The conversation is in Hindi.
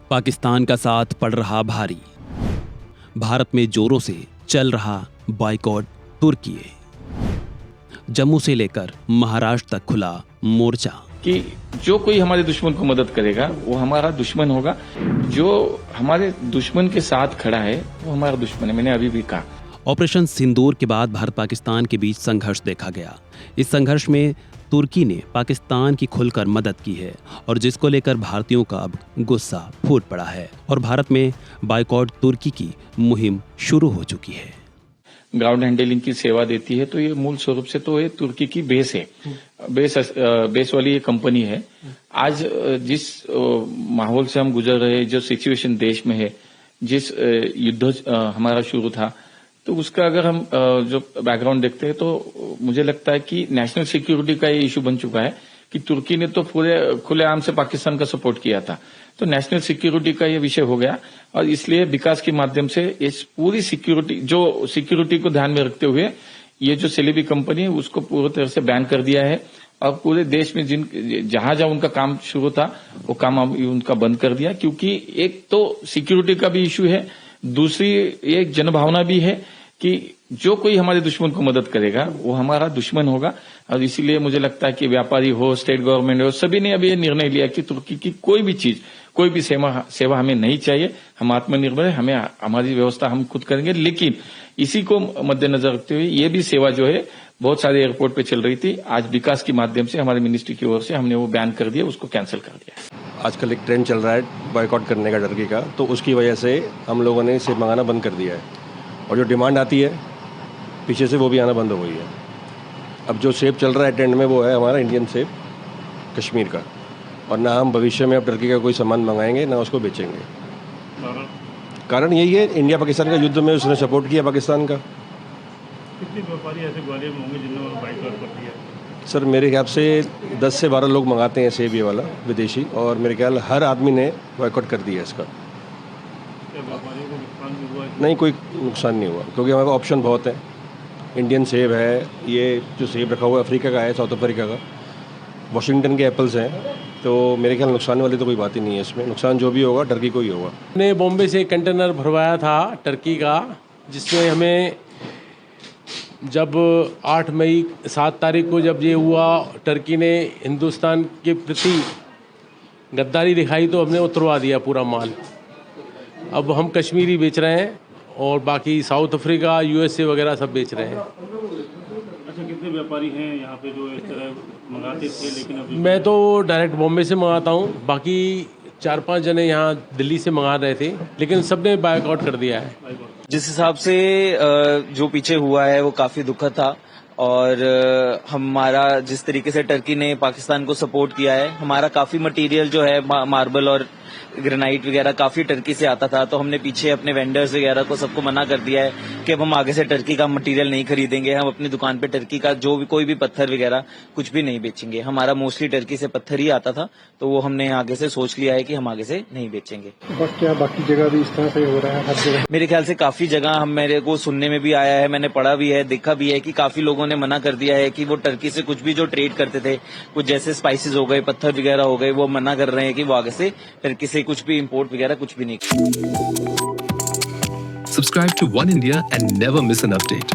पाकिस्तान का साथ पड़ रहा भारी। भारत में जोरों से चल रहा बॉयकॉट तुर्की। जम्मू से लेकर महाराष्ट्र तक खुला मोर्चा कि जो कोई हमारे दुश्मन को मदद करेगा वो हमारा दुश्मन होगा, जो हमारे दुश्मन के साथ खड़ा है वो हमारा दुश्मन है। मैंने अभी भी कहा। ऑपरेशन सिंदूर के बाद भारत पाकिस्तान के बीच संघर्ष देखा गया। इस संघर्ष में तुर्की ने पाकिस्तान की खुलकर मदद की है और जिसको लेकर भारतीयों का अब गुस्सा फूट पड़ा है और भारत में बॉयकॉट तुर्की की मुहिम शुरू हो चुकी है। ग्राउंड हैंडलिंग की सेवा देती है, तो ये मूल स्वरूप से तो ये तुर्की की बेस है, बेस वाली ये कंपनी है। आज जिस माहौल से हम गुजर रहे हैं, जो सिचुएशन देश में है, जिस युद्ध हमारा शुरू था, तो उसका अगर हम जो बैकग्राउंड देखते हैं तो मुझे लगता है कि नेशनल सिक्योरिटी का ये इशू बन चुका है कि तुर्की ने तो पूरे खुलेआम से पाकिस्तान का सपोर्ट किया था, तो नेशनल सिक्योरिटी का ये विषय हो गया और इसलिए विकास के माध्यम से इस पूरी सिक्योरिटी को ध्यान में रखते हुए ये जो सेलेबी कंपनी है उसको पूरी तरह से बैन कर दिया है और पूरे देश में जहां जहां उनका काम शुरू था वो काम उनका बंद कर दिया, क्योंकि एक तो सिक्योरिटी का भी इशू है, दूसरी एक जनभावना भी है कि जो कोई हमारे दुश्मन को मदद करेगा वो हमारा दुश्मन होगा। और इसीलिए मुझे लगता है कि व्यापारी हो, स्टेट गवर्नमेंट हो, सभी ने अभी ये निर्णय लिया कि तुर्की की कोई भी चीज, कोई भी सेवा हमें नहीं चाहिए। हम आत्मनिर्भर है, हमें हमारी व्यवस्था हम खुद करेंगे। लेकिन इसी को मद्देनजर रखते हुए ये भी सेवा जो है बहुत सारे एयरपोर्ट पे चल रही थी, आज विकास के माध्यम से हमारी मिनिस्ट्री की ओर से हमने वो बैन कर दिया, उसको कैंसिल कर दिया। आजकल एक ट्रेंड चल रहा है बॉयकॉट करने का टर्की का, तो उसकी वजह से हम लोगों ने सेब मंगाना बंद कर दिया है और जो डिमांड आती है पीछे से वो भी आना बंद हो गई है। अब जो सेब चल रहा है ट्रेंड में वो है हमारा इंडियन सेब कश्मीर का, और ना हम भविष्य में अब टर्की का कोई सामान मंगाएंगे ना उसको बेचेंगे। कारण यही है, इंडिया पाकिस्तान का युद्ध में उसने सपोर्ट किया पाकिस्तान का। कितने व्यापारी ऐसे ग्वालियर में होंगे जिन्होंने बॉयकॉट कर दिया? सर मेरे ख्याल से 10 से 12 लोग मंगाते हैं सेब ये वाला विदेशी, और मेरे ख्याल हर आदमी ने बॉयकॉट कर दिया इसका। व्यापारियों को नुकसान भी हुआ है? नहीं, कोई नुकसान नहीं हुआ क्योंकि हमारे पास ऑप्शन बहुत है। इंडियन सेब है, ये जो सेब रखा हुआ है अफ्रीका का है, साउथ अफ्रीका का, वाशिंगटन के एप्पल्स हैं, तो मेरे ख्याल नुकसान वाली तो कोई बात ही नहीं है इसमें। नुकसान जो भी होगा टर्की को ही होगा। हमने बॉम्बे से एक कंटेनर भरवाया था टर्की का, जिसमें हमें जब 8 मई 7 तारीख को जब ये हुआ, टर्की ने हिंदुस्तान के प्रति गद्दारी दिखाई तो हमने उतरवा दिया पूरा माल। अब हम कश्मीरी बेच रहे हैं और बाकी साउथ अफ्रीका, यूएसए वगैरह सब बेच रहे हैं। अच्छा, कितने व्यापारी हैं यहाँ पे जो इस तरह मंगाते थे? लेकिन अभी मैं तो डायरेक्ट बॉम्बे से मंगाता हूँ, बाकी 4-5 जने यहाँ दिल्ली से मंगा रहे थे, लेकिन सब ने बॉयकॉट कर दिया है। जिस हिसाब से जो पीछे हुआ है वो काफी दुखद था और हमारा जिस तरीके से टर्की ने पाकिस्तान को सपोर्ट किया है, हमारा काफी मटेरियल जो है मार्बल और ग्रेनाइट वगैरह काफी टर्की से आता था, तो हमने पीछे अपने वेंडर्स वगैरह को सबको मना कर दिया है कि अब हम आगे से टर्की का मटेरियल नहीं खरीदेंगे। हम अपनी दुकान पे टर्की का जो भी कोई भी पत्थर वगैरह कुछ भी नहीं बेचेंगे। हमारा मोस्टली टर्की से पत्थर ही आता था, तो वो हमने आगे से सोच लिया है कि हम आगे से नहीं बेचेंगे। क्या बाकी जगह भी इस तरह से हो रहा है? हर जगह मेरे ख्याल से काफी जगह मेरे को सुनने में भी आया है, मैंने पढ़ा भी है, देखा भी है कि काफी लोगों ने मना कर दिया है कि वो टर्की से कुछ भी जो ट्रेड करते थे, कुछ जैसे स्पाइसेस हो गए, पत्थर वगैरह हो गए, वो मना कर रहे हैं कि वो आगे से टर्की से कुछ भी इंपोर्ट वगैरह कुछ भी नहीं। Subscribe to One India and never miss an update.